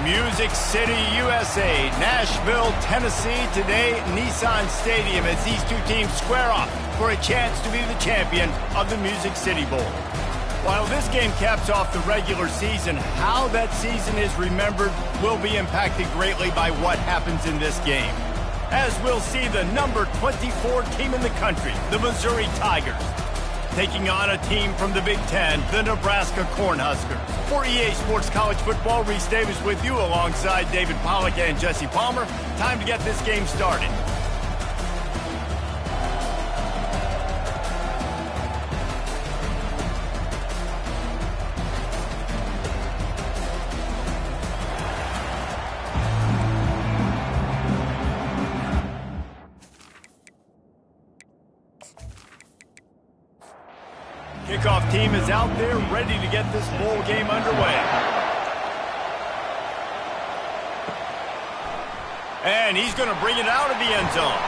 Music City, USA, Nashville, Tennessee, today Nissan Stadium as these two teams square off for a chance to be the champion of the Music City Bowl. While this game caps off the regular season, how that season is remembered will be impacted greatly by what happens in this game. As we'll see the number 24 team in the country, the Missouri Tigers, taking on a team from the Big Ten, the Nebraska Cornhuskers. For EA Sports College Football, Reese Davis with you alongside David Pollack and Jesse Palmer. Time to get this game started. Kickoff team is out there ready to get this bowl game underway. And he's going to bring it out of the end zone.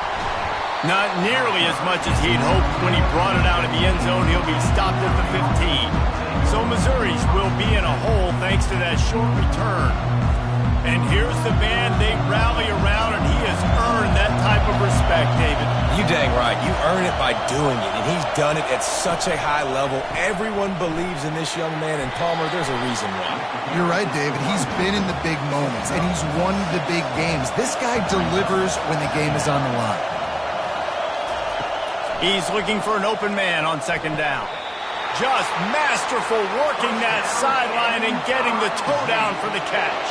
Not nearly as much as he'd hoped when he brought it out of the end zone. He'll be stopped at the 15. So Missouri's will be in a hole thanks to that short return. And here's the man they rally around, and he has earned that type of respect, David. You dang right. You earn it by doing it, and he's done it at such a high level. Everyone believes in this young man, and Palmer, there's a reason why. You're right, David. He's been in the big moments, and he's won the big games. This guy delivers when the game is on the line. He's looking for an open man on second down. Just masterful working that sideline and getting the toe down for the catch.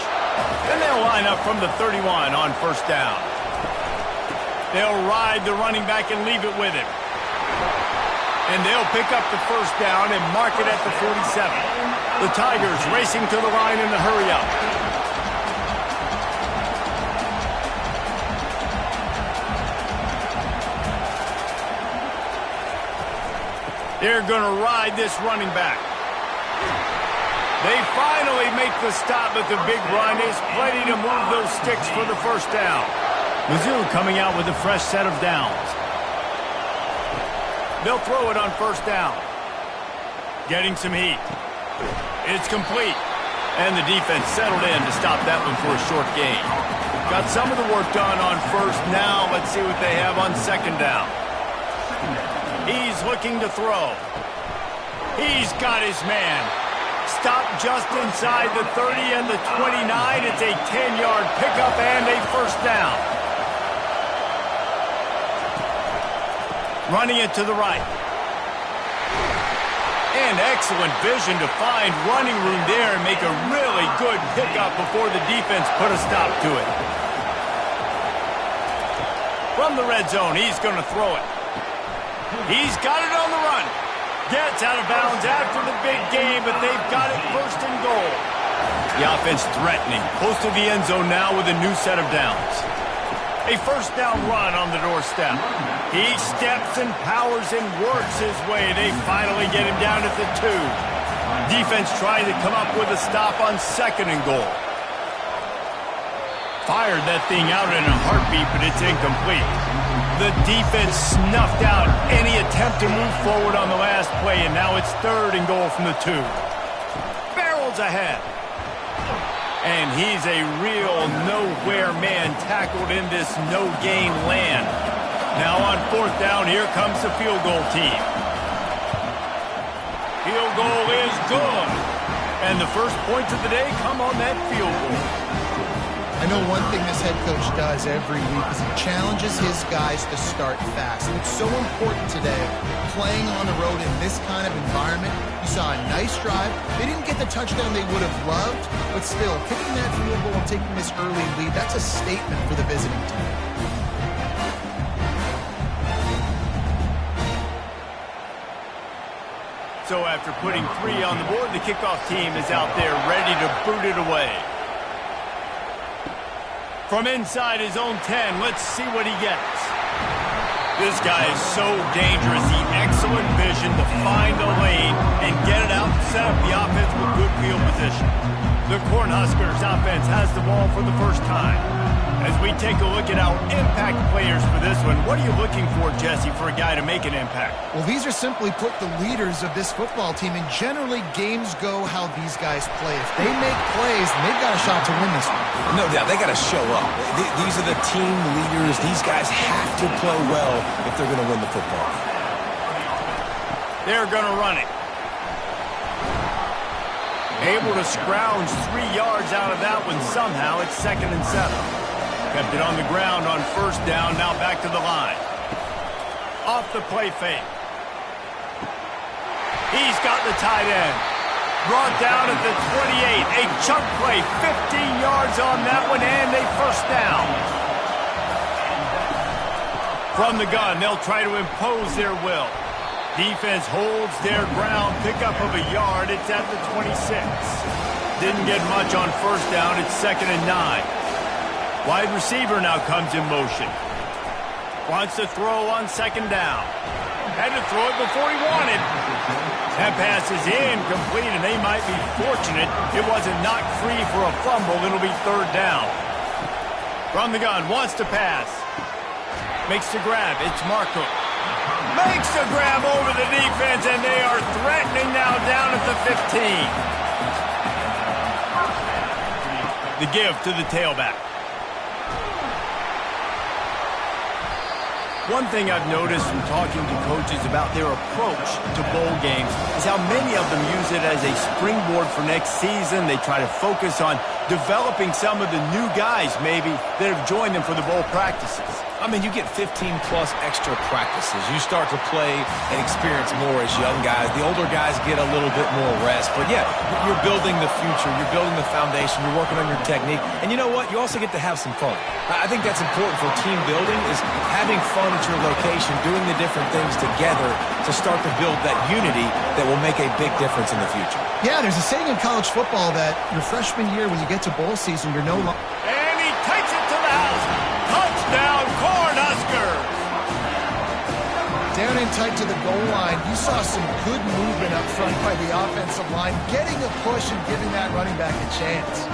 And they'll line up from the 31 on first down. They'll ride the running back and leave it with him. And they'll pick up the first down and mark it at the 47. The Tigers racing to the line in the hurry-up. They're going to ride this running back. They finally make the stop, but the big run is plenty to move those sticks for the first down. Mizzou coming out with a fresh set of downs. They'll throw it on first down. Getting some heat. It's complete. And the defense settled in to stop that one for a short gain. Got some of the work done on first. Now let's see what they have on second down. He's looking to throw. He's got his man. Stopped just inside the 30 and the 29. It's a 10-yard pickup and a first down. Running it to the right. And excellent vision to find running room there and make a really good pickup before the defense put a stop to it. From the red zone, he's going to throw it. He's got it on the run. Gets out of bounds after the big game, but they've got it first and goal. The offense threatening. Close to the end zone now with a new set of downs. A first down run on the doorstep. He steps and powers and works his way. They finally get him down at the 2. Defense trying to come up with a stop on second and goal. Fired that thing out in a heartbeat, but it's incomplete. The defense snuffed out any attempt to move forward on the last play, and now it's third and goal from the 2. Barrels ahead. And he's a real nowhere man tackled in this no-gain land. Now on fourth down, here comes the field goal team. Field goal is good. And the first points of the day come on that field goal. I know one thing this head coach does every week is he challenges his guys to start fast. It's so important today, playing on the road in this kind of environment. You saw a nice drive. They didn't get the touchdown they would have loved, but still, kicking that field goal and taking this early lead, that's a statement for the visiting team. So after putting 3 on the board, the kickoff team is out there ready to boot it away. From inside his own 10, let's see what he gets. This guy is so dangerous. He excellent vision to find a lane and get it out and set up the offense with good field position. The Cornhuskers offense has the ball for the first time. As we take a look at our impact players for this one, what are you looking for, Jesse, for a guy to make an impact? Well, these are simply put the leaders of this football team, and generally games go how these guys play. If they make plays, then they've got a shot to win this one. No doubt, they got to show up. These are the team leaders. These guys have to play well if they're going to win the football. They're going to run it. Able to scrounge 3 yards out of that one somehow. It's 2nd and 7. Kept it on the ground on 1st down, now back to the line. Off the play fake. He's got the tight end. Brought down at the 28. A chunk play, 15 yards on that one, and a 1st down. From the gun, they'll try to impose their will. Defense holds their ground, pickup of a yard. It's at the 26. Didn't get much on 1st down. It's 2nd and 9. Wide receiver now comes in motion. Wants to throw on 2nd down. Had to throw it before he wanted. That pass is incomplete, and they might be fortunate it wasn't knocked free for a fumble. It'll be 3rd down. From the gun, wants to pass. Makes the grab. It's Marco. Makes the grab over the defense, and they are threatening now down at the 15. The give to the tailback. One thing I've noticed from talking to coaches about their approach to bowl games is how many of them use it as a springboard for next season. They try to focus on developing some of the new guys, maybe, that have joined them for the bowl practices. I mean, you get 15-plus extra practices. You start to play and experience more as young guys. The older guys get a little bit more rest. But, yeah, you're building the future. You're building the foundation. You're working on your technique. And you know what? You also get to have some fun. I think that's important for team building, is having fun at your location, doing the different things together to start to build that unity that will make a big difference in the future. Yeah, there's a saying in college football that your freshman year, when you get to bowl season, you're no longer... And he takes it to the house. Touchdown, Cornhuskers. Down in tight to the goal line, you saw some good movement up front by the offensive line, getting a push and giving that running back a chance.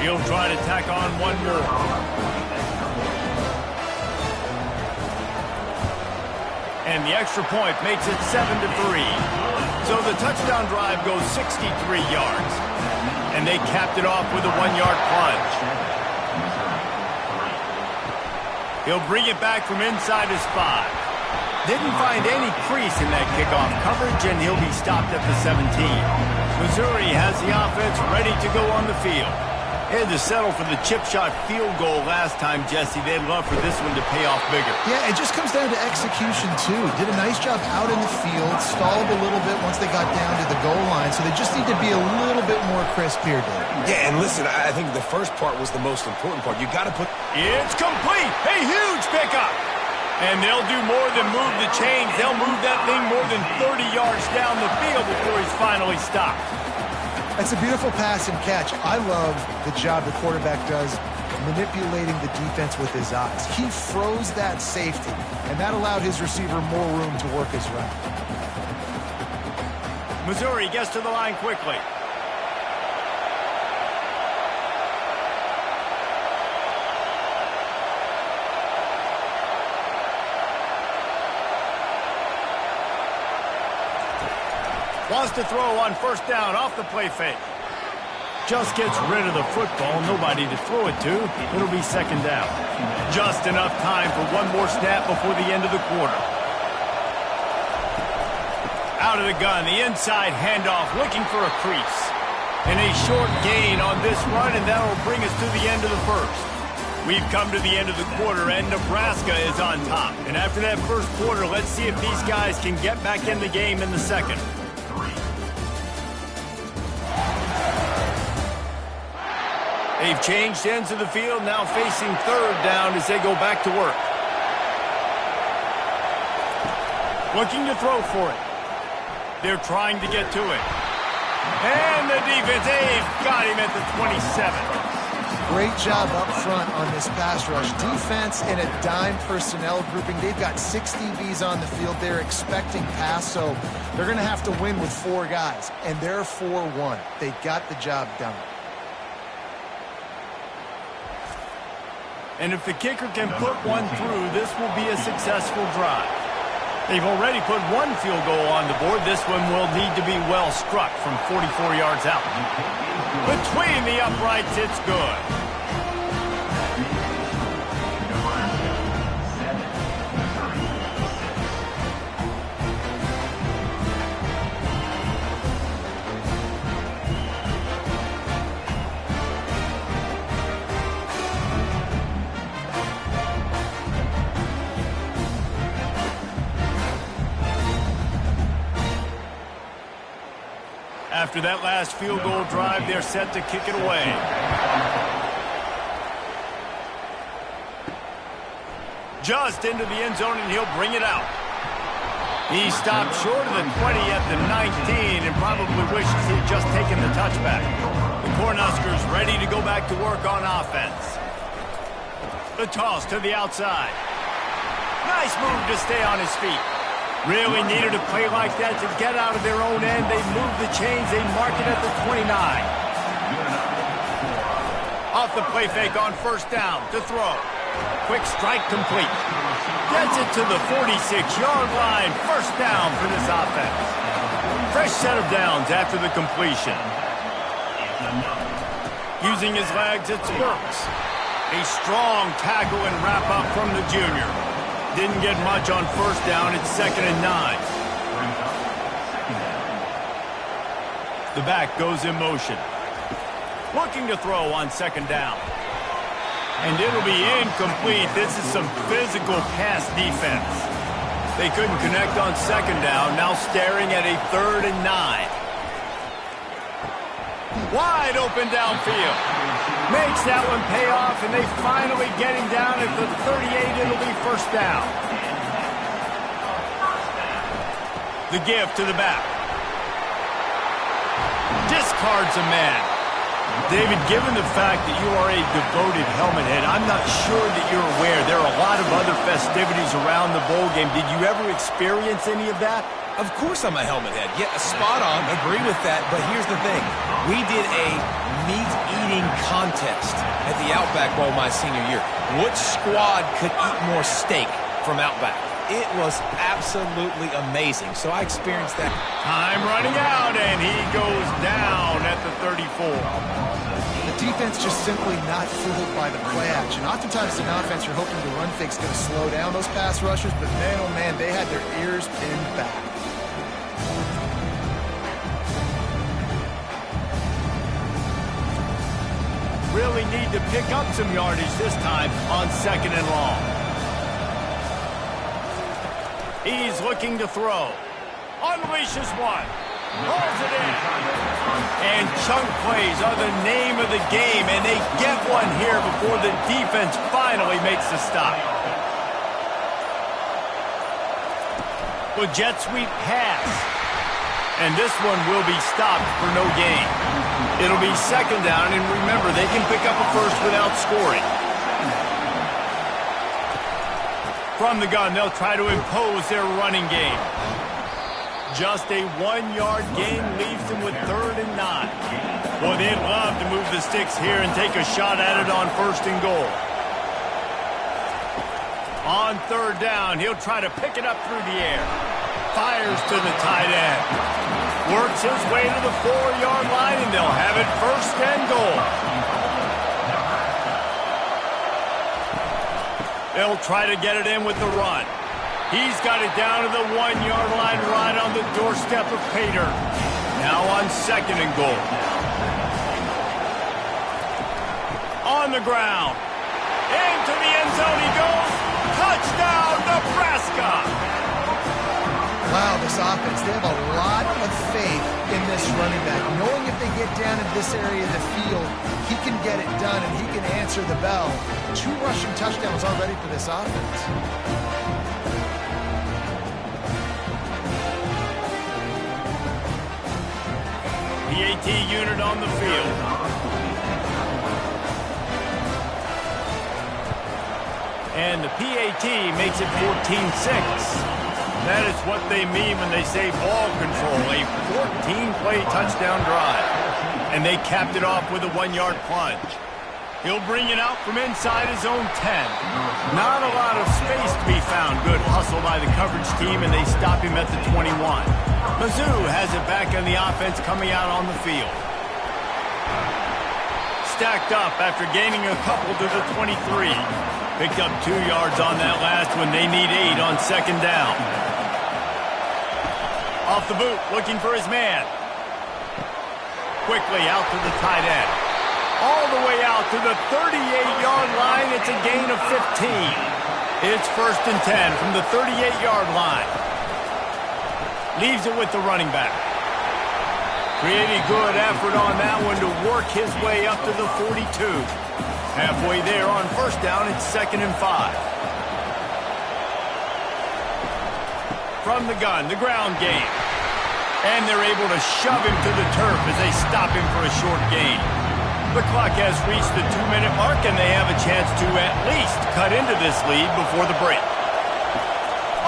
He'll try to tack on one more. And the extra point makes it 7-3. So the touchdown drive goes 63 yards. And they capped it off with a 1-yard plunge. He'll bring it back from inside his 5. Didn't find any crease in that kickoff coverage, and he'll be stopped at the 17. Missouri has the offense ready to go on the field. They had to settle for the chip shot field goal last time, Jesse. They'd love for this one to pay off bigger. Yeah, it just comes down to execution, too. Did a nice job out in the field, stalled a little bit once they got down to the goal line, so they just need to be a little bit more crisp here, Dave. Yeah, and listen, I think the first part was the most important part. You got to put... It's complete! A huge pickup! And they'll do more than move the chains. They'll move that thing more than 30 yards down the field before he's finally stopped. That's a beautiful pass and catch. I love the job the quarterback does manipulating the defense with his eyes. He froze that safety, and that allowed his receiver more room to work his route. Missouri gets to the line quickly. Wants to throw on 1st down off the play fake. Just gets rid of the football. Nobody to throw it to. It'll be 2nd down. Just enough time for one more snap before the end of the quarter. Out of the gun, the inside handoff, looking for a crease. And a short gain on this run, and that'll bring us to the end of the first. We've come to the end of the quarter, and Nebraska is on top. And after that first quarter, let's see if these guys can get back in the game in the second. They've changed ends of the field, now facing 3rd down as they go back to work. Looking to throw for it. They're trying to get to it. And the defense, they've got him at the 27. Great job up front on this pass rush. Defense in a dime personnel grouping. They've got 6 DBs on the field. They're expecting pass, so they're going to have to win with 4 guys, and they're 4-1. They got the job done. And if the kicker can put one through, this will be a successful drive. They've already put 1 field goal on the board. This one will need to be well struck from 44 yards out. Between the uprights, it's good. After that last field goal drive, they're set to kick it away. Just into the end zone, and he'll bring it out. He stopped short of the 20 at the 19 and probably wishes he'd just taken the touchback. The Cornhuskers ready to go back to work on offense. The toss to the outside. Nice move to stay on his feet. Really needed a play like that to get out of their own end. They move the chains. They mark it at the 29. Off the play fake on first down to throw. Quick strike complete. Gets it to the 46-yard line. First down for this offense. Fresh set of downs after the completion. Using his legs, it's Burks. A strong tackle and wrap up from the junior. Didn't get much on first down. It's 2nd and 9. The back goes in motion. Looking to throw on 2nd down. And it'll be incomplete. This is some physical pass defense. They couldn't connect on 2nd down. Now staring at a 3rd and 9. Wide open downfield. Makes that one pay off, and they finally get him down at the 38. It'll be first down. The give to the back. Discards a man. David, given the fact that you are a devoted helmet head, I'm not sure that you're aware there are a lot of other festivities around the bowl game. Did you ever experience any of that? Of course I'm a helmet head. Yeah, spot on. Agree with that. But here's the thing. We did a meat-eating contest at the Outback Bowl my senior year. Which squad could eat more steak from Outback? It was absolutely amazing. So I experienced that. Time running out, and he goes down at the 34. The defense just simply not fooled by the play action. Oftentimes in offense, you're hoping the run fake's going to slow down those pass rushers, but man, oh man, they had their ears pinned back. Really need to pick up some yardage this time on 2nd and long. He's looking to throw. Unleashes one. Rolls it in. And chunk plays are the name of the game, and they get one here before the defense finally makes the stop. With jet sweep pass. And this one will be stopped for no gain. It'll be 2nd down, and remember, they can pick up a first without scoring. From the gun, they'll try to impose their running game. Just a 1-yard gain leaves them with 3rd and 9. Boy, they'd love to move the sticks here and take a shot at it on 1st and goal. On 3rd down, he'll try to pick it up through the air. Fires to the tight end. Works his way to the 4-yard line, and they'll have it 1st and goal. They'll try to get it in with the run. He's got it down to the 1-yard line right on the doorstep of Pater. Now on 2nd and goal. On the ground. Into the end zone he goes. Touchdown, Nebraska! Wow, this offense, they have a lot of faith in this running back. Knowing if they get down in this area of the field, he can get it done and he can answer the bell. 2 rushing touchdowns already for this offense. The AT unit on the field. And the PAT makes it 14-6. That is what they mean when they say ball control, a 14-play touchdown drive. And they capped it off with a 1-yard plunge. He'll bring it out from inside his own 10. Not a lot of space to be found. Good hustle by the coverage team, and they stop him at the 21. Mizzou has it back on the offense coming out on the field. Stacked up after gaining a couple to the 23. Picked up 2 yards on that last one. They need 8 on second down. Off the boot, looking for his man. Quickly out to the tight end. All the way out to the 38-yard line. It's a gain of 15. It's 1st and 10 from the 38-yard line. Leaves it with the running back. Pretty good effort on that one to work his way up to the 42. Halfway there on 1st down, it's 2nd and 5. From the gun, the ground game. And they're able to shove him to the turf as they stop him for a short gain. The clock has reached the 2-minute mark, and they have a chance to at least cut into this lead before the break.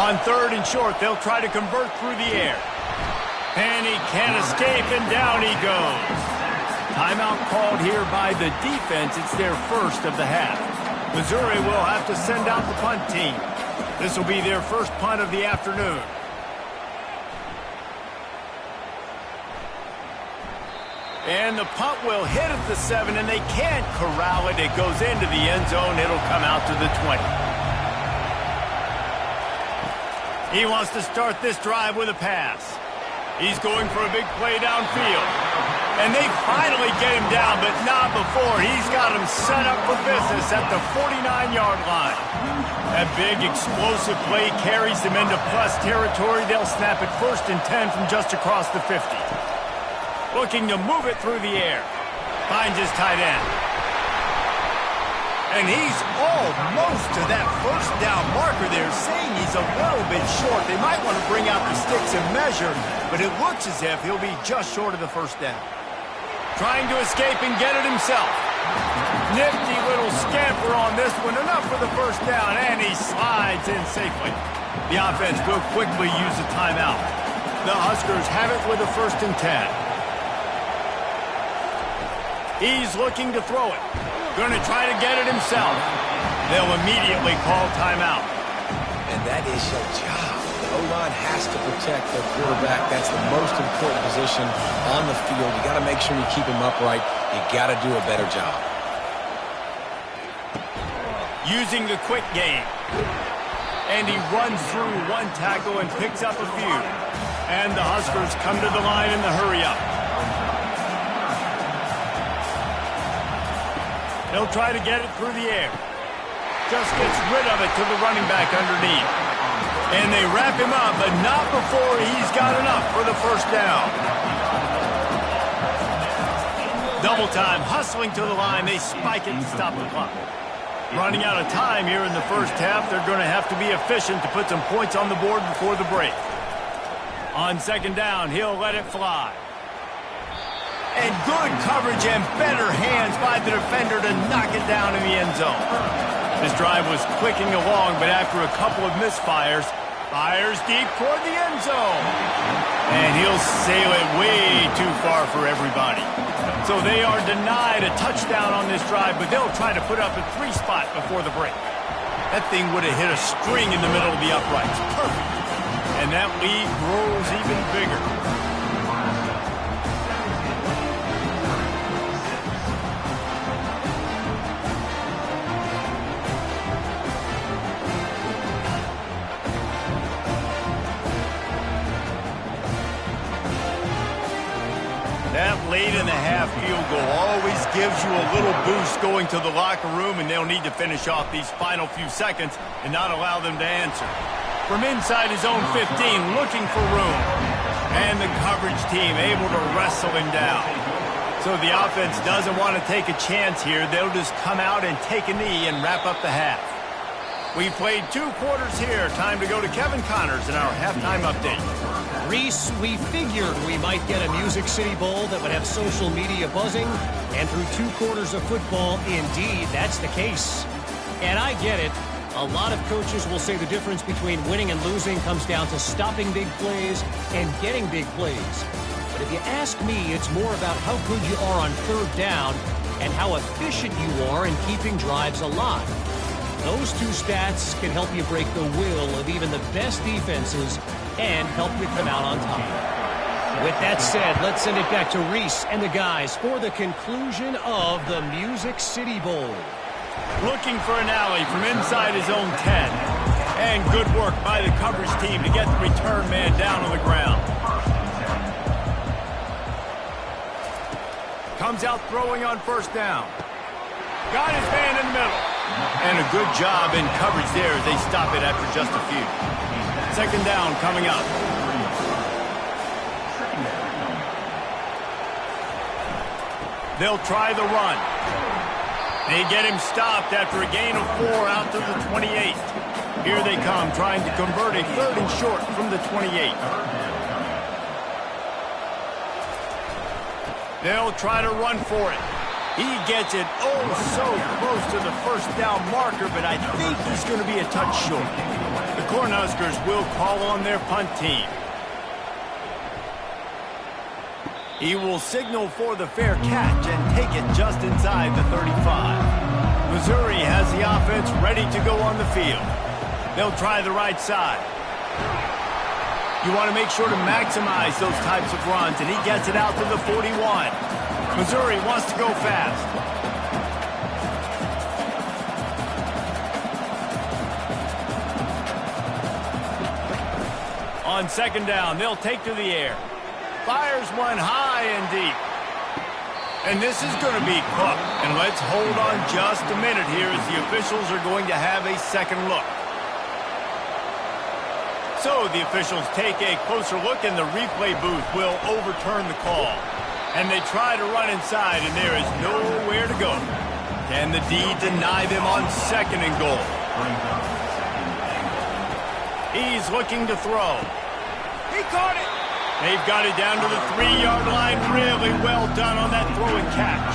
On 3rd and short, they'll try to convert through the air. And he can't escape, and down he goes. Timeout called here by the defense. It's their first of the half. Missouri will have to send out the punt team. This will be their first punt of the afternoon. And the punt will hit at the 7, and they can't corral it. It goes into the end zone. It'll come out to the 20. He wants to start this drive with a pass. He's going for a big play downfield. And they finally get him down, but not before. He's got him set up for business at the 49-yard line. That big explosive play carries them into plus territory. They'll snap it 1st and 10 from just across the 50. Looking to move it through the air. Finds his tight end. And he's almost to that 1st down marker there, saying he's a little bit short. They might want to bring out the sticks and measure, but it looks as if he'll be just short of the 1st down. Trying to escape and get it himself. Nifty little scamper on this one. Enough for the 1st down, and he slides in safely. The offense will quickly use a timeout. The Huskers have it with a 1st and 10. He's looking to throw it. Going to try to get it himself. They'll immediately call timeout. And that is your job. The O-line has to protect their quarterback. That's the most important position on the field. You got to make sure you keep him upright. You got to do a better job. Using the quick game. And he runs through one tackle and picks up a few. And the Huskers come to the line in the hurry-up. He'll try to get it through the air. Just gets rid of it to the running back underneath. And they wrap him up, but not before he's got enough for the 1st down. Double time, hustling to the line. They spike it and stop the clock. Running out of time here in the 1st half. They're going to have to be efficient to put some points on the board before the break. On 2nd down, he'll let it fly. And good coverage and better hands by the defender to knock it down in the end zone. This drive was clicking along, but after a couple of misfires, fires deep toward the end zone. And he'll sail it way too far for everybody. So they are denied a touchdown on this drive, but they'll try to put up a 3 spot before the break. That thing would have hit a string in the middle of the uprights. Perfect. And that lead grows even bigger. That late in the half field goal always gives you a little boost going to the locker room, and they'll need to finish off these final few seconds and not allow them to answer. From inside his own 15, looking for room. And the coverage team able to wrestle him down. So the offense doesn't want to take a chance here. They'll just come out and take a knee and wrap up the half. We played 2 quarters here. Time to go to Kevin Connors in our halftime update. Reese, we figured we might get a Music City Bowl that would have social media buzzing, and through 2 quarters of football, indeed, that's the case. And I get it. A lot of coaches will say the difference between winning and losing comes down to stopping big plays and getting big plays. But if you ask me, it's more about how good you are on third down and how efficient you are in keeping drives alive. Those two stats can help you break the will of even the best defenses and help you come out on top. With that said, let's send it back to Reese and the guys for the conclusion of the Music City Bowl. Looking for an alley from inside his own 10. And good work by the coverage team to get the return man down on the ground. Comes out throwing on first down. Got his man in the middle. And a good job in coverage there as they stop it after just a few. Second down coming up. They'll try the run. They get him stopped after a gain of 4 out to the 28. Here they come trying to convert a third and short from the 28. They'll try to run for it. He gets it oh so close to the first down marker, but I think he's going to be a touch short. The Cornhuskers will call on their punt team. He will signal for the fair catch and take it just inside the 35. Missouri has the offense ready to go on the field. They'll try the right side. You want to make sure to maximize those types of runs, and he gets it out to the 41. Missouri wants to go fast. On second down, they'll take to the air. Fires one high and deep. And this is going to be caught. And let's hold on just a minute here as the officials are going to have a second look. So the officials take a closer look and the replay booth will overturn the call. And they try to run inside and there is nowhere to go. Can the D deny them on second and goal? He's looking to throw. He caught it. They've got it down to the 3-yard line. Really well done on that throw and catch.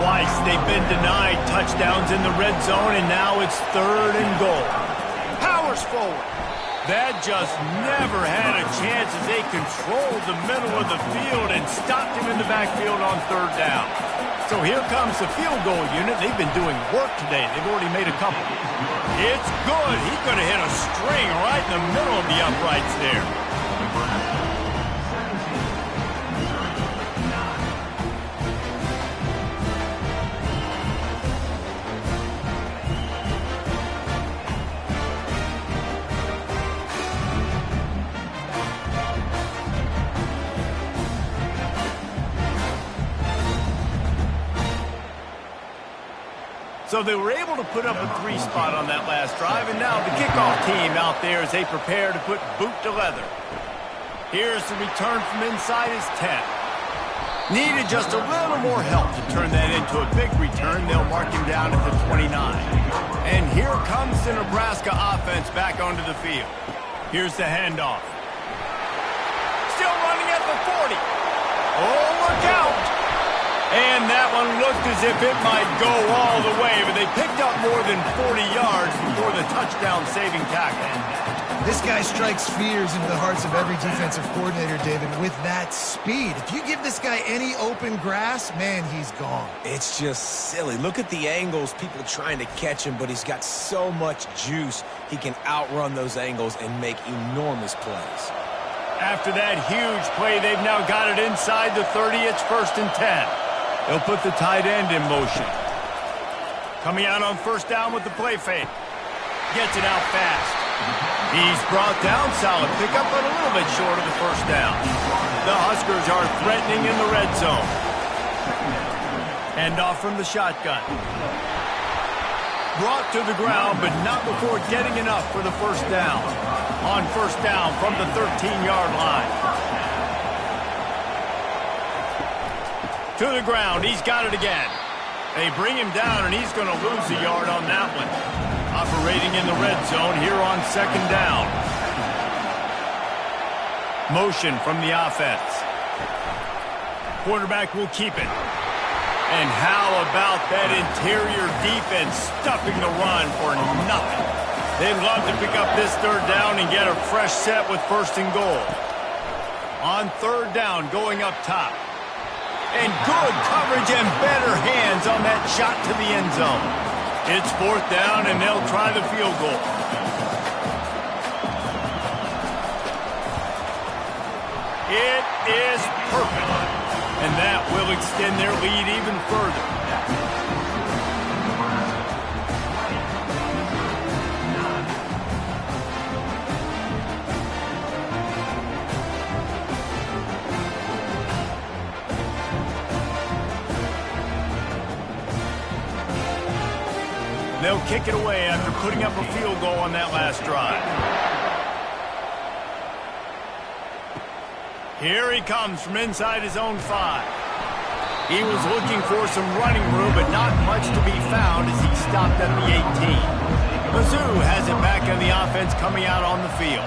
Twice they've been denied touchdowns in the red zone, and now it's third and goal. Powers forward. That just never had a chance as they controlled the middle of the field and stopped him in the backfield on third down. So here comes the field goal unit. They've been doing work today. They've already made a couple. It's good. He could have hit a string right in the middle of the uprights there. So they were able to put up a 3 spot on that last drive, and now the kickoff team out there as they prepare to put boot to leather. Here's the return from inside his 10. Needed just a little more help to turn that into a big return. They'll mark him down at the 29. And here comes the Nebraska offense back onto the field. Here's the handoff. Still running at the 40. Oh, look out! And that one looked as if it might go all the way, but they picked up more than 40 yards before the touchdown-saving tackle. This guy strikes fears into the hearts of every defensive coordinator, David, with that speed. If you give this guy any open grass, man, he's gone. It's just silly. Look at the angles, people trying to catch him, but he's got so much juice. He can outrun those angles and make enormous plays. After that huge play, they've now got it inside the 30. It's first and 10. They'll put the tight end in motion. Coming out on first down with the play fake. Gets it out fast. He's brought down. Solid pickup, but a little bit short of the first down. The Huskers are threatening in the red zone. Handoff from the shotgun. Brought to the ground, but not before getting enough for the first down. On first down from the 13-yard line. To the ground. He's got it again. They bring him down, and he's going to lose a yard on that one. Operating in the red zone here on second down. Motion from the offense. Quarterback will keep it. And how about that interior defense stuffing the run for nothing? They'd love to pick up this third down and get a fresh set with first and goal. On third down, going up top. And good coverage and better hands on that shot to the end zone. It's fourth down, and they'll try the field goal. It is perfect. And that will extend their lead even further. They'll kick it away after putting up a field goal on that last drive. Here he comes from inside his own 5. He was looking for some running room, but not much to be found as he stopped at the 18. Mizzou has it back on the offense coming out on the field.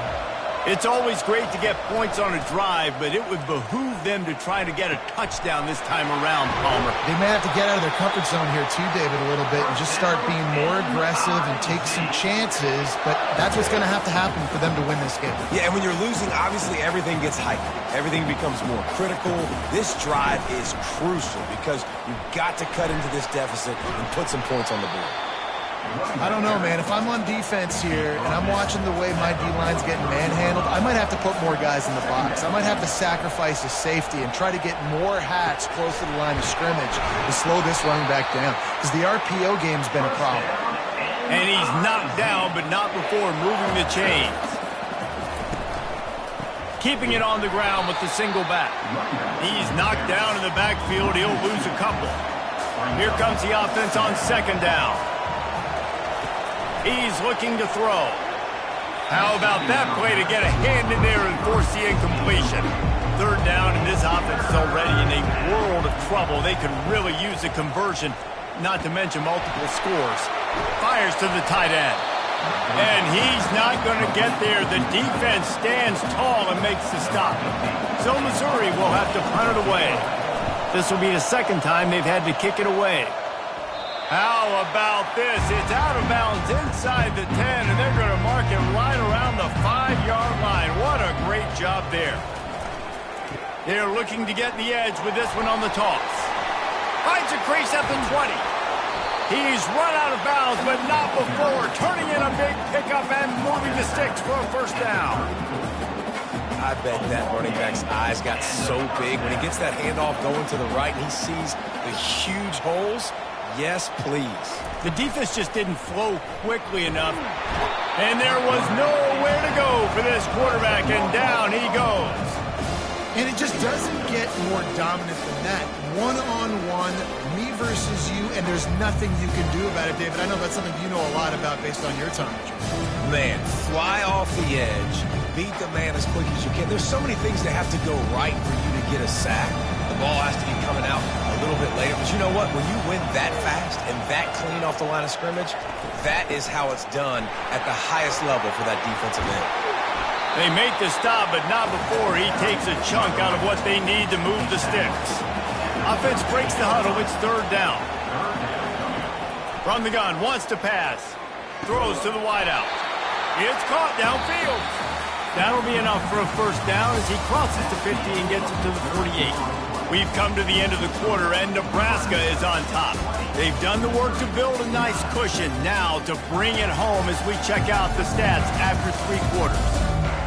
It's always great to get points on a drive, but it would behoove them to try to get a touchdown this time around, Palmer. They may have to get out of their comfort zone here too, David, a little bit and just start being more aggressive and take some chances, but that's what's going to happen for them to win this game. Yeah, and when you're losing, obviously everything gets heightened. Everything becomes more critical. This drive is crucial because you've got to cut into this deficit and put some points on the board. I don't know, man. If I'm on defense here and I'm watching the way my D-line's getting manhandled, I might have to put more guys in the box. I might have to sacrifice a safety and try to get more hats close to the line of scrimmage to slow this running back down because the RPO game's been a problem. And he's knocked down, but not before moving the chains. Keeping it on the ground with the single back. He's knocked down in the backfield. He'll lose a couple. Here comes the offense on second down. He's looking to throw. How about that play to get a hand in there and force the incompletion? Third down, and this offense is already in a world of trouble. They could really use a conversion, not to mention multiple scores. Fires to the tight end. And he's not going to get there. The defense stands tall and makes the stop. So Missouri will have to punt it away. This will be the second time they've had to kick it away. How about this? It's out of bounds inside the 10, and they're going to mark it right around the 5-yard line. What a great job there. They're looking to get the edge with this one on the toss. Finds a crease at the 20. He's run out of bounds, but not before. Turning in a big pickup and moving the sticks for a first down. I bet that running back's eyes got so big when he gets that handoff going to the right and he sees the huge holes. Yes, please. The defense just didn't flow quickly enough. And there was nowhere to go for this quarterback, and down he goes. And it just doesn't get more dominant than that. One-on-one, me versus you, and there's nothing you can do about it, David. I know that's something you know a lot about based on your time. Man, fly off the edge, beat the man as quick as you can. There's so many things that have to go right for you to get a sack. The ball has to be coming out a little bit later. But you know what? When you win that fast and that clean off the line of scrimmage, that is how it's done at the highest level for that defensive end. They make the stop, but not before he takes a chunk out of what they need to move the sticks. Offense breaks the huddle. It's third down. From the gun, wants to pass. Throws to the wideout. It's caught downfield. That'll be enough for a first down as he crosses the 50 and gets it to the 48. We've come to the end of the quarter, and Nebraska is on top. They've done the work to build a nice cushion. Now to bring it home as we check out the stats after 3 quarters.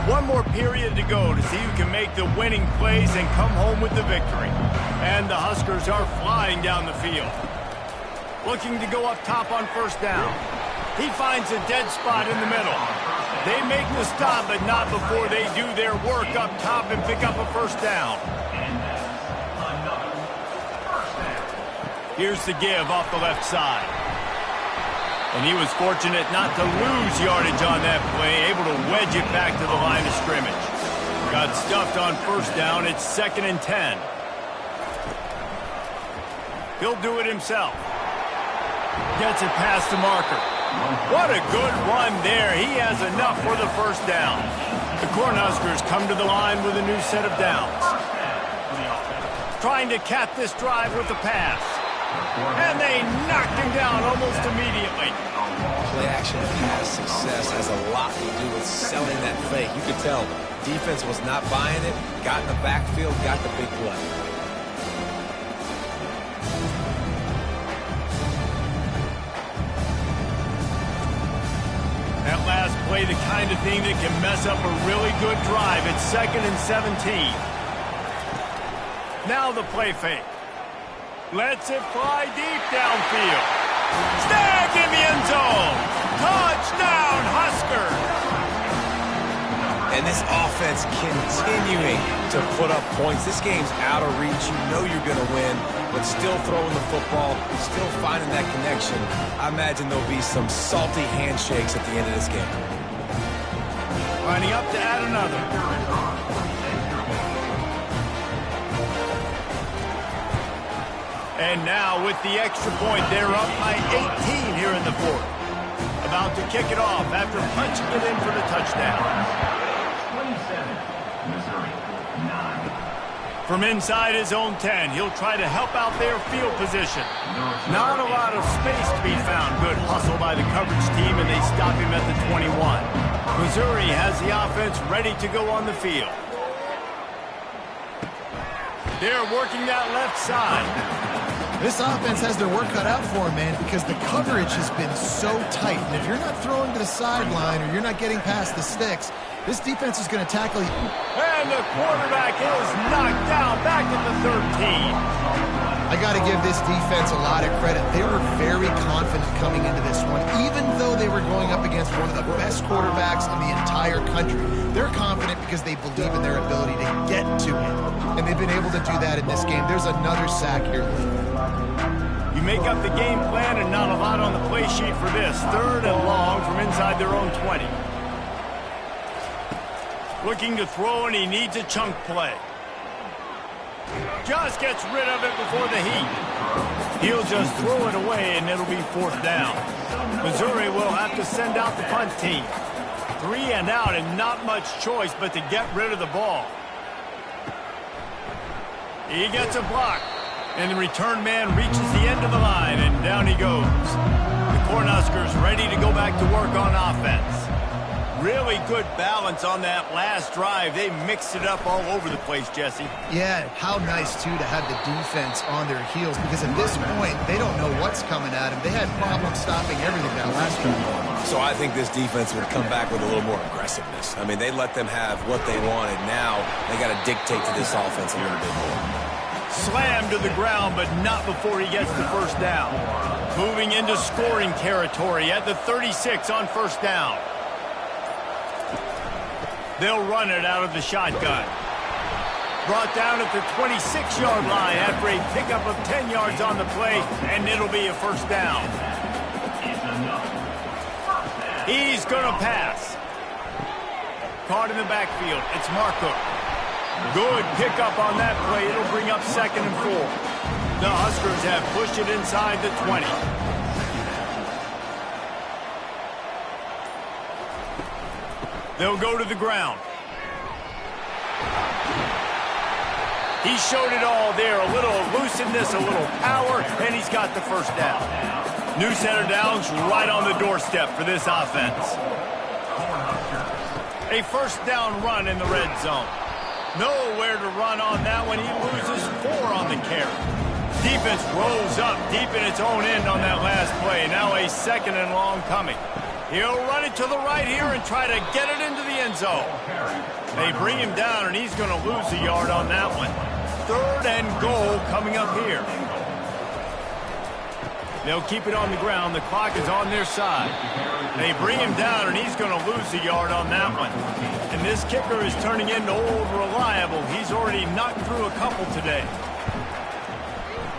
One more period to go to see who can make the winning plays and come home with the victory. And the Huskers are flying down the field. Looking to go up top on first down. He finds a dead spot in the middle. They make the stop, but not before they do their work up top and pick up a first down. Here's the give off the left side. And he was fortunate not to lose yardage on that play, able to wedge it back to the line of scrimmage. Got stuffed on first down. It's 2nd and 10. He'll do it himself. Gets it past the marker. What a good run there. He has enough for the first down. The Cornhuskers come to the line with a new set of downs. Trying to cap this drive with the pass. And they knocked him down almost immediately. Play action pass success has a lot to do with selling that fake. You could tell defense was not buying it, got in the backfield, got the big play. That last play, the kind of thing that can mess up a really good drive. It's 2nd and 17. Now the play fake. Lets it fly deep downfield. Snagged in the end zone. Touchdown, Huskers. And this offense continuing to put up points. This game's out of reach. You know you're going to win, but still throwing the football, still finding that connection. I imagine there'll be some salty handshakes at the end of this game. Lining up to add another. And now with the extra point, they're up by 18 here in the fourth. About to kick it off after punching it in for the touchdown. From inside his own 10, he'll try to help out their field position. Not a lot of space to be found. Good hustle by the coverage team, and they stop him at the 21. Missouri has the offense ready to go on the field. They're working that left side. This offense has their work cut out for them, man, because the coverage has been so tight. And if you're not throwing to the sideline or you're not getting past the sticks, this defense is going to tackle you. And the quarterback is knocked down back at the 13. I got to give this defense a lot of credit. They were very confident coming into this one, even though they were going up against one of the best quarterbacks in the entire country. They're confident because they believe in their ability to get to him, and they've been able to do that in this game. There's another sack here. You make up the game plan and not a lot on the play sheet for this. 3rd and long from inside their own 20. Looking to throw, and he needs a chunk play. Just gets rid of it before the heat. He'll just throw it away, and it'll be 4th down. Missouri will have to send out the punt team. 3 and out, and not much choice but to get rid of the ball. He gets a block, and the return man reaches the end of the line, and down he goes. The Cornhuskers ready to go back to work on offense. Really good balance on that last drive. They mixed it up all over the place, Jesse. Yeah, how nice, too, to have the defense on their heels, because at this point, they don't know what's coming at them. They had problems stopping everything that last drive. So I think this defense would come back with a little more aggressiveness. I mean, they let them have what they wanted. Now they got to dictate to this offense a little bit more. Slammed to the ground, but not before he gets the 1st down. Moving into scoring territory at the 36 on 1st down. They'll run it out of the shotgun. Brought down at the 26-yard line after a pickup of 10 yards on the play, and it'll be a 1st down. He's going to pass. Caught in the backfield. It's Marco. Good pickup on that play. It'll bring up 2nd and 4. The Huskers have pushed it inside the 20. They'll go to the ground. He showed it all there. A little elusiveness, a little power, and he's got the 1st down. New center downs right on the doorstep for this offense. A 1st down run in the red zone. Nowhere to run on that one. He loses 4 on the carry. Defense rolls up deep in its own end on that last play. Now a 2nd and long coming. He'll run it to the right here and try to get it into the end zone. They bring him down, and he's going to lose a yard on that one. 3rd and goal coming up here. They'll keep it on the ground. The clock is on their side. They bring him down, and he's going to lose a yard on that one. And this kicker is turning into old reliable. He's already knocked through a couple today.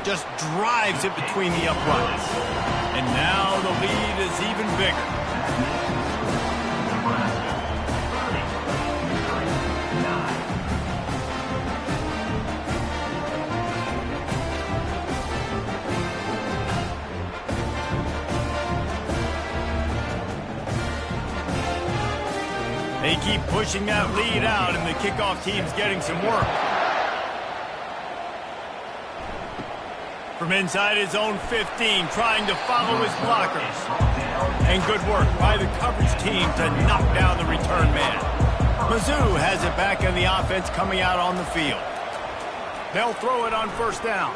Just drives it between the uprights. And now the lead is even bigger. They keep pushing that lead out, and the kickoff team's getting some work. From inside his own 15, trying to follow his blockers. And good work by the coverage team to knock down the return man. Mizzou has it back in the offense coming out on the field. They'll throw it on first down.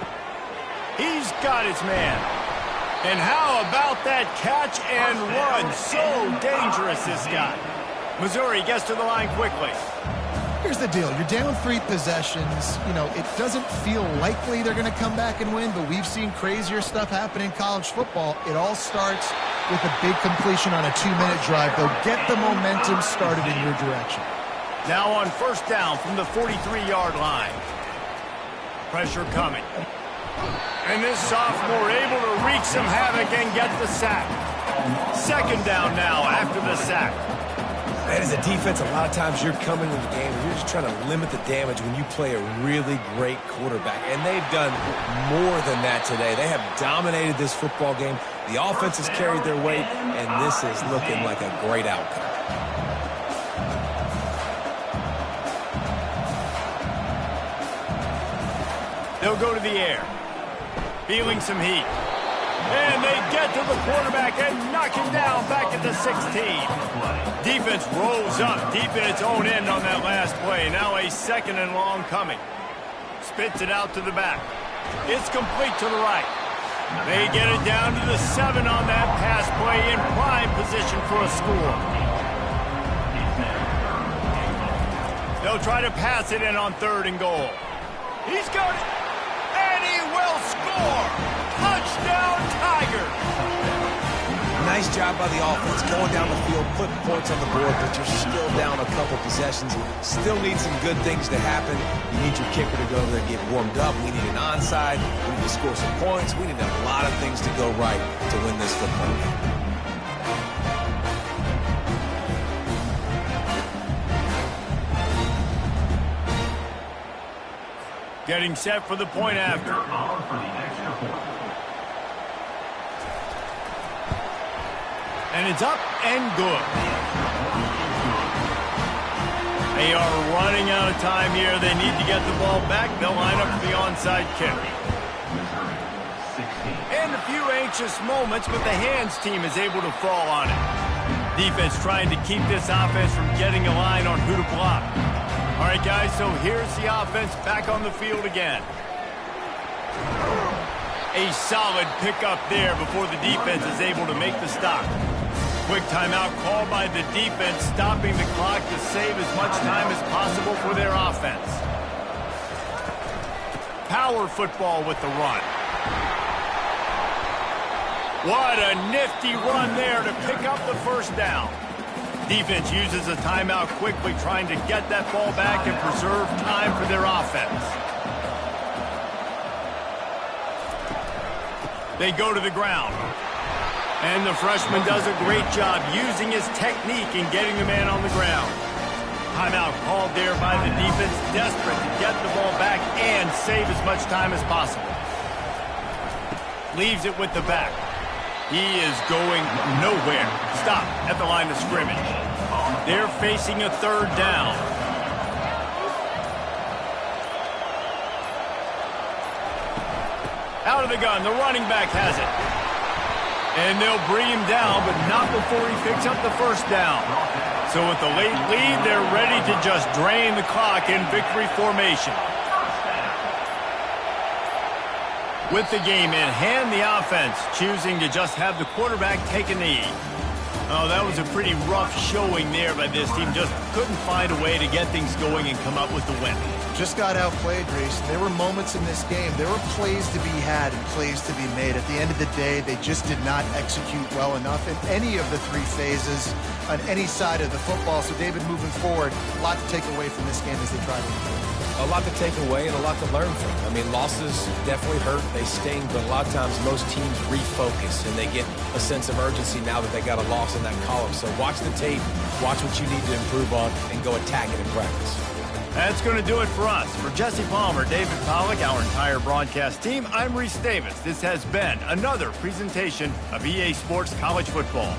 He's got his man. And how about that catch and run? So dangerous, this guy. Missouri gets to the line quickly. Here's the deal. You're down 3 possessions. You know, it doesn't feel likely they're going to come back and win, but we've seen crazier stuff happen in college football. It all starts with a big completion on a 2-minute drive. They'll get the momentum started in your direction. Now on first down from the 43-yard line. Pressure coming. And this sophomore able to wreak some havoc and get the sack. Second down now after the sack. Man, as a defense, a lot of times you're coming in the game and you're just trying to limit the damage when you play a really great quarterback. And they've done more than that today. They have dominated this football game. The offense has carried their weight, and this is looking like a great outcome. They'll go to the air. Feeling some heat. And they get to the quarterback and knock him down back at the 16. Defense rolls up deep in its own end on that last play. Now a second and long coming. Spits it out to the back. It's complete to the right. They get it down to the 7 on that pass play in prime position for a score. They'll try to pass it in on 3rd and goal. He's got it. And he will score! Touchdown, Tigers! Nice job by the offense going down the field, putting points on the board, but you're still down a couple possessions. Still need some good things to happen. You need your kicker to go over there and get warmed up. We need an onside. We need to score some points. We need a lot of things to go right to win this football game. Getting set for the point after. And it's up and good. They are running out of time here. They need to get the ball back. They'll line up for the onside kick. And a few anxious moments, but the hands team is able to fall on it. Defense trying to keep this offense from getting a line on who to block. All right, guys, so here's the offense back on the field again. A solid pickup there before the defense is able to make the stop. Quick timeout called by the defense, stopping the clock to save as much time as possible for their offense. Power football with the run. What a nifty run there to pick up the first down. Defense uses a timeout quickly, trying to get that ball back and preserve time for their offense. They go to the ground. And the freshman does a great job using his technique and getting the man on the ground. Timeout called there by the defense, desperate to get the ball back and save as much time as possible. Leaves it with the back. He is going nowhere. Stop at the line of scrimmage. They're facing a 3rd down. Out of the gun, the running back has it. And they'll bring him down, but not before he picks up the first down. So with the late lead, they're ready to just drain the clock in victory formation. With the game in hand, the offense choosing to just have the quarterback take a knee. Oh, that was a pretty rough showing there by this team. Just couldn't find a way to get things going and come up with the win. Just got outplayed, Reese. There were moments in this game. There were plays to be had and plays to be made. At the end of the day, they just did not execute well enough in any of the 3 phases on any side of the football. So, David, moving forward, a lot to take away from this game as they try to improve. A lot to take away and a lot to learn from. I mean, losses definitely hurt. They sting, but a lot of times most teams refocus and they get a sense of urgency now that they got a loss in that column. So watch the tape, watch what you need to improve on, and go attack it in practice. That's going to do it for us. For Jesse Palmer, David Pollack, our entire broadcast team, I'm Reese Davis. This has been another presentation of EA Sports College Football.